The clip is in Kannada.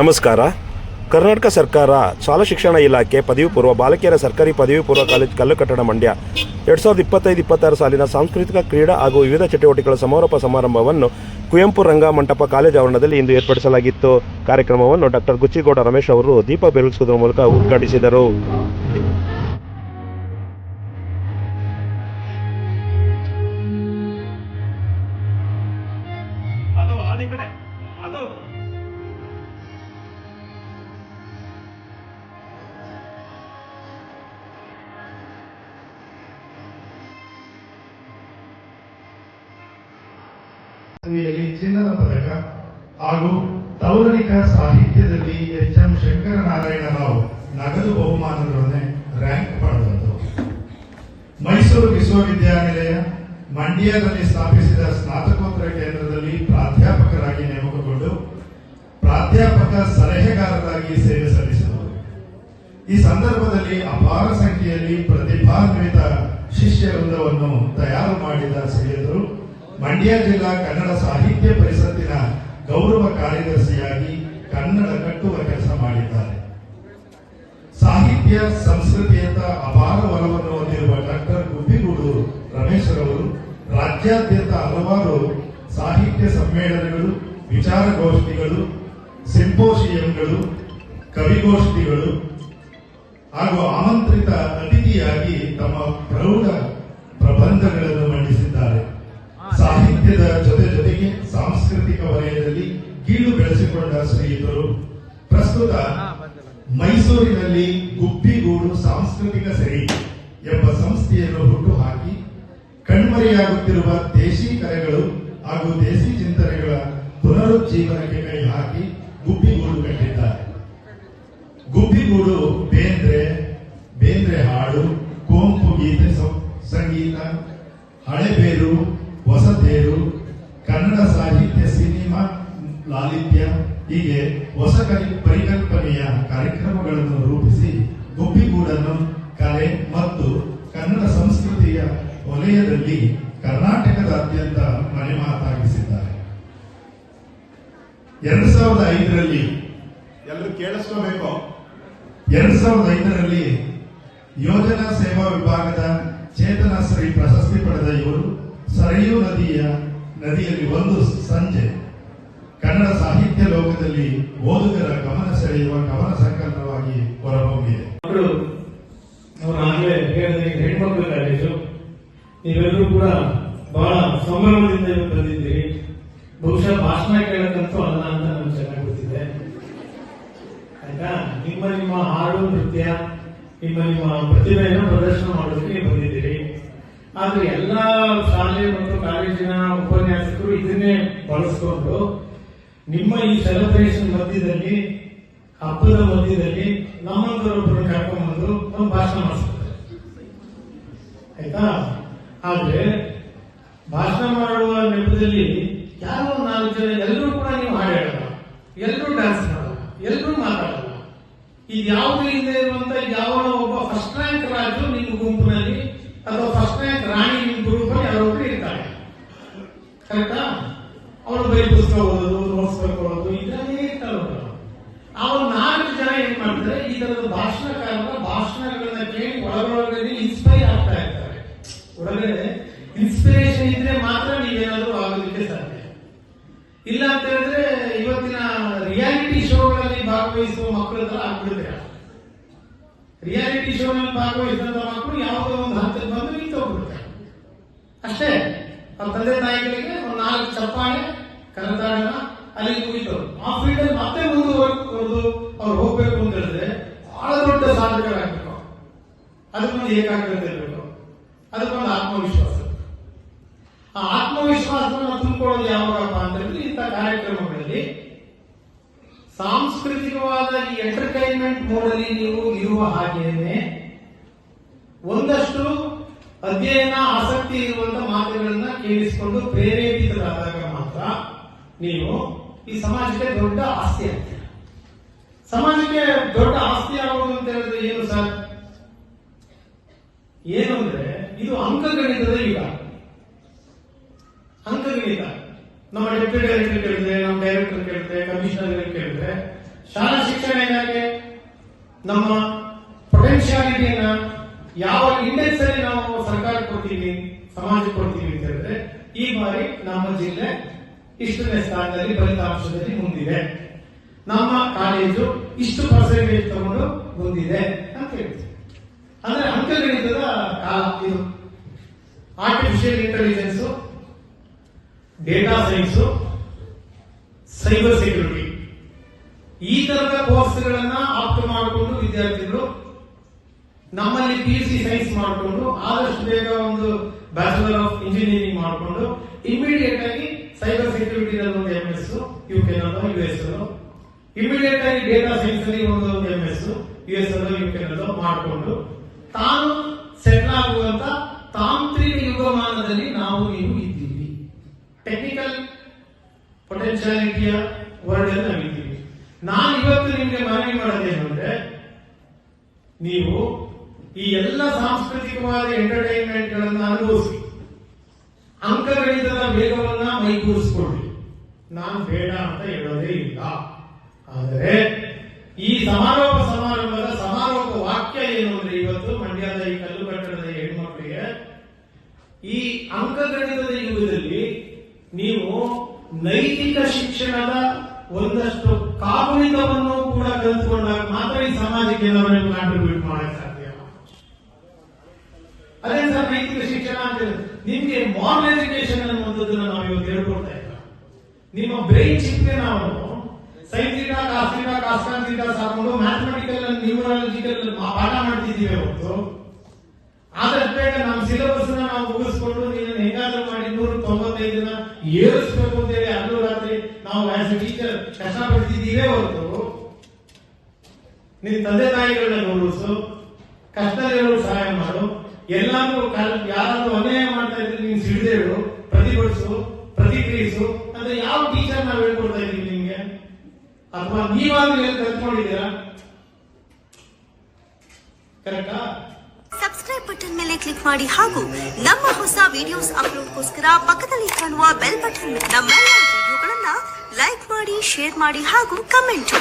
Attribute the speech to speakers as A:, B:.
A: ನಮಸ್ಕಾರ. ಕರ್ನಾಟಕ ಸರ್ಕಾರ ಶಾಲಾ ಶಿಕ್ಷಣ ಇಲಾಖೆ ಪದವಿ ಪೂರ್ವ ಬಾಲಕಿಯರ ಸರ್ಕಾರಿ ಪದವಿ ಪೂರ್ವ ಕಾಲೇಜು ಕಲ್ಲುಕಟ್ಟಡ ಮಂಡ್ಯ 2025-26 ಸಾಲಿನ ಸಾಂಸ್ಕೃತಿಕ ಕ್ರೀಡಾ ಹಾಗೂ ವಿವಿಧ ಚಟುವಟಿಕೆಗಳ ಸಮಾರೋಪ ಸಮಾರಂಭವನ್ನು ಕುವೆಂಪು ರಂಗ ಮಂಟಪ ಕಾಲೇಜು ಆವರಣದಲ್ಲಿ ಇಂದು ಏರ್ಪಡಿಸಲಾಗಿತ್ತು. ಕಾರ್ಯಕ್ರಮವನ್ನು ಡಾಕ್ಟರ್ ಗುಚ್ಚಿಗೌಡ ರಮೇಶ್ ಅವರು ದೀಪ ಬೆಳಗಿಸುವುದರ ಮೂಲಕ ಉದ್ಘಾಟಿಸಿದರು.
B: ಚಿನ್ನದ ಪದಕ ಹಾಗೂ ತೌಲನಿಕ ಸಾಹಿತ್ಯದಲ್ಲಿ ಎಚ್.ಎಂ. ಶಂಕರನಾರಾಯಣ ರಾವ್ ನಗದು ಬಹುಮಾನದೊಡನೆ ರ್ಯಾಂಕ್ ಪಡೆದರು. ಮೈಸೂರು ವಿಶ್ವವಿದ್ಯಾನಿಲಯ ಮಂಡ್ಯದಲ್ಲಿ ಸ್ಥಾಪಿಸಿದ ಸ್ನಾತಕೋತ್ತರ ಕೇಂದ್ರದಲ್ಲಿ ಪ್ರಾಧ್ಯಾಪಕರಾಗಿ ನೇಮಕಗೊಂಡು ಪ್ರಾಧ್ಯಾಪಕ ಸಲಹೆಗಾರರಾಗಿ ಸೇವೆ ಸಲ್ಲಿಸಿದರು. ಈ ಸಂದರ್ಭದಲ್ಲಿ ಅಪಾರ ಸಂಖ್ಯೆಯಲ್ಲಿ ಪ್ರತಿಭಾನ್ವಿತ ಶಿಷ್ಯ ವೃಂದವನ್ನು ತಯಾರು ಮಾಡಿದ ಶ್ರೀಯರು ಮಂಡ್ಯ ಜಿಲ್ಲಾ ಕನ್ನಡ ಸಾಹಿತ್ಯ ಪರಿಷತ್ತಿನ ಗೌರವ ಕಾರ್ಯದರ್ಶಿಯಾಗಿ ಕನ್ನಡ ಕಟ್ಟುವ ಕೆಲಸ ಮಾಡಿದ್ದಾರೆ. ಸಾಹಿತ್ಯ ಸಂಸ್ಕೃತಿಯತ್ತ ಅಪಾರ ಒಲವನ್ನು ಹೊಂದಿರುವ ಡಾಕ್ಟರ್ ಗುಬ್ಬಿಗೂಡು ರಮೇಶ್ ರವರು ರಾಜ್ಯಾದ್ಯಂತ ಹಲವಾರು ಸಾಹಿತ್ಯ ಸಮ್ಮೇಳನಗಳು, ವಿಚಾರಗೋಷ್ಠಿಗಳು, ಸಿಂಪೋಸಿಯಂಗಳು, ಕವಿಗೋಷ್ಠಿಗಳು ಹಾಗೂ ಆಮಂತ್ರಿತ ಅತಿಥಿಯಾಗಿ ತಮ್ಮ ಪ್ರೌಢ ಪ್ರಬಂಧಗಳನ್ನು ಮಂಡಿಸಿದ್ದಾರೆ. ಸಾಹಿತ್ಯದ ಜೊತೆಗೆ ಸಾಂಸ್ಕೃತಿಕ ವಲಯದಲ್ಲಿ ಗೀಳು ಬೆಳೆಸಿಕೊಂಡ ಶ್ರೀಯುತರು ಪ್ರಸ್ತುತ ಮೈಸೂರಿನಲ್ಲಿ ಗುಬ್ಬಿಗೂಡು ಸಾಂಸ್ಕೃತಿಕ ಸೆರಿ ಎಂಬ ಸಂಸ್ಥೆಯನ್ನು ಹುಟ್ಟುಹಾಕಿ ಕಣ್ಮರೆಯಾಗುತ್ತಿರುವ ದೇಶಿ ಕಲೆಗಳು ಹಾಗೂ ದೇಶಿ ಚಿಂತನೆಗಳ ಪುನರುಜ್ಜೀವನಕ್ಕೆ ಕೈ ಹಾಕಿ ಗುಬ್ಬಿಗೂಡು ಕಟ್ಟಿದ್ದಾರೆ. ಗುಬ್ಬಿಗೂಡು ಬೇಂದ್ರೆ ಹಾಡು, ಕುವೆಂಪು ಗೀತೆ ಸಂಗೀತ, ಹಳೆಬೇರು, ಹೊಸತೇರು, ಕನ್ನಡ ಸಾಹಿತ್ಯ, ಸಿನಿಮಾ, ಲಾಲಿತ್ಯ ಹೀಗೆ ಹೊಸ ಪರಿಕಲ್ಪನೆಯ ಕಾರ್ಯಕ್ರಮಗಳನ್ನು ರೂಪಿಸಿ ಗುಬ್ಬಿಗೂಡನ್ನು ಕಲೆ ಮತ್ತು ಕನ್ನಡ ಸಂಸ್ಕೃತಿಯ ವಲಯದಲ್ಲಿ ಕರ್ನಾಟಕದಾದ್ಯಂತ ಮನೆ ಮಾತಾಗಿಸಿದ್ದಾರೆ. 2005ರಲ್ಲಿ ಎಲ್ಲರೂ ಕೇಳಿಸ್ಕೋಬೇಕು. 2005ರಲ್ಲಿ ಯೋಜನಾ ಸೇವಾ ವಿಭಾಗದ ಚೇತನಶ್ರೀ ಪ್ರಶಸ್ತಿ ಪಡೆದ ಇವರು ಸರಯೂ ನದಿಯಲ್ಲಿ ಒಂದು ಸಂಜೆ ಕನ್ನಡ ಸಾಹಿತ್ಯ ಲೋಕದಲ್ಲಿ ಓದುಗರ ಗಮನ ಸೆಳೆಯುವ ಕವನ ಸಂಕಲನವಾಗಿ ಹೊರಹೊಮ್ಮಿದೆ.
C: ಹೆಣ್ಮಕ್ಳು ಕಾಲೇಜು, ನೀವೆಲ್ಲರೂ ಕೂಡ ಬಹಳ ಸಂಭ್ರಮದಿಂದ ಬಂದಿದ್ದೀರಿ. ಬಹುಶಃ ಭಾಷಣ ಕೇಳಕ್ಕಂತೂ ಅಲ್ಲ ಅಂತ ನಮ್ಗೆ ಚೆನ್ನಾಗಿ ಗೊತ್ತಿದೆ. ಆಯ್ತಾ, ನಿಮ್ಮ ಹಾಡು, ನೃತ್ಯ, ನಿಮ್ಮ ಪ್ರತಿಭೆಯನ್ನು ಪ್ರದರ್ಶನ ಮಾಡೋದಕ್ಕೆ ಬಂದಿದ್ದೀರಿ. ಆದ್ರೆ ಎಲ್ಲ ಶಾಲೆ ಮತ್ತು ಕಾಲೇಜಿನ ಉಪನ್ಯಾಸಕರು ಇದನ್ನೇ ಬಳಸಿಕೊಂಡು ನಿಮ್ಮ ಈ ಸೆಲೆಬ್ರೇಷನ್ ಮಧ್ಯದಲ್ಲಿ, ಹಬ್ಬದ ಮಧ್ಯದಲ್ಲಿ ನಮ್ಮಂತರೊಬ್ಬರನ್ನು ಕರ್ಕೊಂಡ್ಬಂದು ನಾವು ಭಾಷಣ ಮಾಡಿಸ್ತಾರೆ. ಆಯ್ತಾ, ಆದ್ರೆ ಭಾಷಣ ಮಾಡುವ ನೆಪದಲ್ಲಿ ಯಾರೋ 4 ಜನ ಎಲ್ಲರೂ ಕೂಡ ನೀವು ಹಾಡು ಹೇಳಲ್ಲ, ಎಲ್ಲರೂ ಡ್ಯಾನ್ಸ್ ಮಾಡಲ್ಲ, ಎಲ್ಲರೂ ಮಾತಾಡಲ್ಲ. ಇದು ಯಾವುದೇ ಹಿಂದೆ ಇರುವಂತ ಯಾವ ಒಬ್ಬ ಫಸ್ಟ್ ರ್ಯಾಂಕ್ ರಾಜು ನಿಮ್ಮ ಗುಂಪಿನಲ್ಲಿ ಅಥವಾ ಫಸ್ಟ್ ರ್ಯಾಂಕ್ ರಾಣಿ ನಿಮ್ಮ ಗ್ರೂಪಲ್ಲಿ ಯಾರೊಬ್ಬರು ಇರ್ತಾರೆ. ಕರೆಕ್ಟಾ? ಅವರು ಬರೀ ಪುಸ್ತಕ ಓದೋದು, ನೋಟ್ಸ್ ಬರ್ಕೊಳ್ಳೋದು ಇದನ್ನೇ ಇರ್ತಾರೆ. ಅವ್ರು 4 ಜನ ಏನ್ ಮಾಡ್ತಾರೆ, ಈ ತರದ ಭಾಷಣಕಾರರ ಭಾಷಣಗಳನ್ನ ಕೇಳಿ ಒಳಗೊಳಗಡೆ ಇನ್ಸ್ಪೈರ್ ಆಗ್ತಾ ಇರ್ತಾರೆ. ಒಳಗಡೆ ಇನ್ಸ್ಪಿರೇಷನ್ ಇದ್ರೆ ಮಾತ್ರ ನೀವೇನಾದ್ರೂ ಆಗೋದಕ್ಕೆ ಸಾಧ್ಯ. ಇಲ್ಲ ಅಂತ ಹೇಳಿದ್ರೆ ಇವತ್ತಿನ ರಿಯಾಲಿಟಿ ಶೋಗಳಲ್ಲಿ ಭಾಗವಹಿಸುವ ಮಕ್ಕಳ ತರ ಆಗ್ಬಿಡುತ್ತೆ. ರಿಯಾಲಿಟಿ ಶೋನಲ್ಲಿ ಭಾಗವಹಿಸಿದಂತ ಮಕ್ಕಳು ಯಾವುದೋ ಒಂದು ಹಂತಕ್ಕೆ ಬಂದು ನಿಂತೋಗ್ಬಿಡ್ತಾರೆ ಅಷ್ಟೇ. ಅವ್ರ ತಂದೆ ತಾಯಿಗಳಿಗೆ ಒಂದು 4 ಚಪ್ಪಾಳೆ ಕರತಾಡನ ಅಲ್ಲಿ ಮುಗಿತು. ಆ ಫೀಲ್ಡ್ ಅಲ್ಲಿ ಮತ್ತೆ ಮುಂದುವರೆದು ಅವ್ರು ಹೋಗ್ಬೇಕು ಅಂತ ಹೇಳಿದ್ರೆ ಬಹಳ ದೊಡ್ಡ ಸಾಧಕರಾಗಬೇಕು. ಅದಕ್ಕೊಂದು ಏಕಾಗ್ರತೆ ಇರಬೇಕು, ಅದಕ್ಕೊಂದು ಆತ್ಮವಿಶ್ವಾಸ. ಆ ಆತ್ಮವಿಶ್ವಾಸವನ್ನು ತುಂಬಿಕೊಳ್ಳೋದು ಯಾವಾಗಪ್ಪ ಅಂತ ಹೇಳಿದ್ರೆ ಇಂಥ ಕಾರ್ಯಕ್ರಮಗಳಲ್ಲಿ ಸಾಂಸ್ಕೃತಿಕವಾದ ಈ ಎಂಟರ್ಟೈನ್ಮೆಂಟ್ ಮೋಡಲ್ಲಿ ನೀವು ಇರುವ ಹಾಗೆಯೇ ಒಂದಷ್ಟು ಅಧ್ಯಯನ ಆಸಕ್ತಿ ಇರುವಂತ ಮಾತುಗಳನ್ನ ಕೇಳಿಸಿಕೊಂಡು ಪ್ರೇರೇಪಿತರಾದಾಗ ಮಾತ್ರ ನೀವು ಈ ಸಮಾಜಕ್ಕೆ ದೊಡ್ಡ ಆಸ್ತಿ ಆಗ್ತೀರ. ಸಮಾಜಕ್ಕೆ ದೊಡ್ಡ ಆಸ್ತಿ ಆಗೋದು ಅಂತ ಹೇಳಿದ್ರೆ ಏನು ಸರ್? ಏನು ಅಂದ್ರೆ ಇದು ಅಂಕಗಣಿತದ ಯುಗ. ಅಂಕಗಣಿತ ನಮ್ಮ ಡೆಪ್ಯೂಟಿ ಡೈರೆಕ್ಟರ್ ಕೇಳಿದ್ರೆ, ನಮ್ಮ ಡೈರೆಕ್ಟರ್ ಕೇಳಿದ್ರೆ, ಕಮಿಷನರ್ ಕೇಳಿದ್ರೆ ಶಾಲಾ ಶಿಕ್ಷಣ ಇಲಾಖೆ ನಮ್ಮ ಪೊಟೆನ್ಶಿಯಾಲಿಟಿಯನ್ನ ಯಾವ ಇಂಡೆಕ್ಸ್ ಅಲ್ಲಿ ನಾವು ಸರ್ಕಾರ ಕೊಡ್ತೀವಿ, ಸಮಾಜ ಕೊಡ್ತೀವಿ ಅಂತ ಹೇಳಿದ್ರೆ ಈ ಬಾರಿ ನಮ್ಮ ಜಿಲ್ಲೆ ಇಷ್ಟನೇ ಸ್ಥಾನದಲ್ಲಿ ಫಲಿತಾಂಶದಲ್ಲಿ ಮುಂದಿದೆ, ನಮ್ಮ ಕಾಲೇಜು ಇಷ್ಟು ಪರ್ಸೆಂಟೇಜ್ ತಗೊಂಡು ಮುಂದಿದೆ ಅಂತ ಹೇಳ್ತೀವಿ. ಅಂದ್ರೆ ಅಂಕಗಣಿತದ ಕಾಲ ಇದು. Artificial intelligence, data science, cyber security ಈ ತರದ ಕೋರ್ಸ್ಗಳನ್ನ ಆಪ್ಟ್ ಮಾಡಿಕೊಂಡು ವಿದ್ಯಾರ್ಥಿಗಳು ನಮ್ಮಲ್ಲಿ PUC ಸೈನ್ಸ್ ಮಾಡಿಕೊಂಡು ಆದಷ್ಟು ಬೇಗ ಒಂದು ಬ್ಯಾಚುಲರ್ ಆಫ್ ಇಂಜಿನಿಯರಿಂಗ್ ಮಾಡಿಕೊಂಡು ಇಮಿಡಿಯೇಟ್ ಆಗಿ ಸೈಬರ್ ಸೆಕ್ಯೂರಿಟಿ ಒಂದು MS, UK US, ಇಮಿಡಿಯೇಟ್ ಆಗಿ ಡೇಟಾ ಸೈನ್ಸ್ ಅಲ್ಲಿ ಒಂದು MS, US UK ಮಾಡಿಕೊಂಡು ತಾನು ಸೆಟ್ಲ್ ಆಗುವಂತ ತಾಂತ್ರಿಕ ಯುಗಮಾನದಲ್ಲಿ ನಾವು ನೀವು ಇದ್ದೀವಿ. ಟೆಕ್ನಿಕಲ್ ಪೊಟೆನ್ಶಿಯಾಲಿಟಿಯ ವರ್ಡ್ ಅಲ್ಲಿ ನಾವಿದ್ದೀವಿ. ನಾನು ಇವತ್ತು ನಿಮ್ಗೆ ಮನವಿ ಮಾಡೋದೇನು ಅಂದ್ರೆ, ನೀವು ಈ ಎಲ್ಲ ಸಾಂಸ್ಕೃತಿಕವಾದ ಎಂಟರ್ಟೈನ್ಮೆಂಟ್ ಗಳನ್ನ ಅನುಭವಿಸಿ, ಅಂಕಗಣಿತದ ವೇಗವನ್ನ ಮೈಗೂಡಿಸ್ಕೊಳ್ಳಿ. ನಾನು ಬೇಡ ಅಂತ ಹೇಳೋದೇ ಇಲ್ಲ. ಆದರೆ ಈ ಸಮಾರೋಪದ ಸಮಾರೋಪ ವಾಕ್ಯ ಏನು ಅಂದ್ರೆ, ಇವತ್ತು ಮಂಡ್ಯದ ಈ ಕಲ್ಲು ಕಟ್ಟಡದ ಹೆಣ್ಮಕ್ಳಿಗೆ ಈ ಅಂಕಗಣಿತದ ಯುಗದಲ್ಲಿ ನೀವು ನೈತಿಕ ಶಿಕ್ಷಣದ ಒಂದಷ್ಟು ಕಾಗುಣಿತವನ್ನು ಕೂಡ ಕಲಿತುಕೊಂಡಾಗ ಮಾತ್ರ ಈ ಸಮಾಜಕ್ಕೆ ನಾವು ಕಾಂಟ್ರಿಬ್ಯೂಟ್ ಮಾಡಕ್ಕೆ ಸಾಧ್ಯ. ಅದೇ ಸರ್ ನೈತಿಕ ಶಿಕ್ಷಣ ಅಂತ ನಿಮ್ಗೆ ಮಾರಲ್ ಎಜುಕೇಶನ್ ಅನ್ನುವಂಥದ್ದನ್ನ ನಾವು ಇವತ್ತು ಹೇಳ್ಕೊಡ್ತಾ ಇಲ್ಲ. ನಿಮ್ಮ ಬ್ರೈನ್ ಚಿಪ್ಗೆ ನಾವು ಸೈನ್ ಥೀಟಾ, ಕಾಸ್ ಥೀಟಾ, ಕಾಸ್ಕಾನ್ ಥೀಟಾ ಸಾಕೊಂಡು ಮ್ಯಾಥಮೆಟಿಕಲ್ ನ್ಯೂಮರಾಲಜಿಕಲ್ ಪಾಠ ಮಾಡ್ತಿದ್ದೀವಿ ಹೊರತು ಆದಷ್ಟು ಬೇಗ ನಮ್ಮ ಸಿಲೆಬಸ್ ನಾವು ಮುಗಿಸ್ಕೊಂಡು ನೀನು ಹೆಂಗಾದ್ರೂ ಮಾಡಿ 195 ದಿನ ಏರಿಸಬೇಕು ಅಂತೇಳಿ ಹಗಲು ರಾತ್ರಿ ನಾವು ಆಸ್ ಎ ಟೀಚರ್ ಕಷ್ಟಪಡ್ತಿದ್ದೀವೇ ಹೊರತು ನಿನ್ ತಂದೆ ತಾಯಿಗಳನ್ನ ಗೌರವಿಸು, ಕಷ್ಟದಲ್ಲಿರೋ ಸಹಾಯ ಮಾಡು, ಎಲ್ಲಾದ್ರೂ ಯಾರಾದ್ರೂ ಅನ್ಯಾಯ ಮಾಡ್ತಾ ಇದ್ರೆ ನೀನು ಸಿಡಿದೇಳು, ಪ್ರತಿಭಟಿಸು, ಪ್ರತಿಕ್ರಿಯಿಸು ಅಂತ ಯಾವ ಟೀಚರ್ ನಾವು ಹೇಳ್ಕೊಡ್ತಾ ಇದ್ದೀವಿ ನಿಮ್ಗೆ? ಅಥವಾ ನೀವಾದ್ರೂ ಏನು ಕಲ್ತ್ಕೊಂಡಿದ್ದೀರಾ? ಕರೆಕ್ಟಾ?
D: ಸಬ್ಸ್ಕ್ರೈಬ್ ಬಟನ್ ಮೇಲೆ ಕ್ಲಿಕ್ ಮಾಡಿ ಹಾಗೂ ನಮ್ಮ ಹೊಸ ವಿಡಿಯೋಸ್ ಅಪ್ಲೋಡ್ಗೋಸ್ಕರ ಪಕ್ಕದಲ್ಲಿ ಕಾಣುವ ಬೆಲ್ ಬಟನ್ ನಮ್ಮೆಲ್ಲ ವಿಡಿಯೋಗಳನ್ನ ಲೈಕ್ ಮಾಡಿ, ಶೇರ್ ಮಾಡಿ ಹಾಗೂ ಕಮೆಂಟ್ ಮಾಡಿ.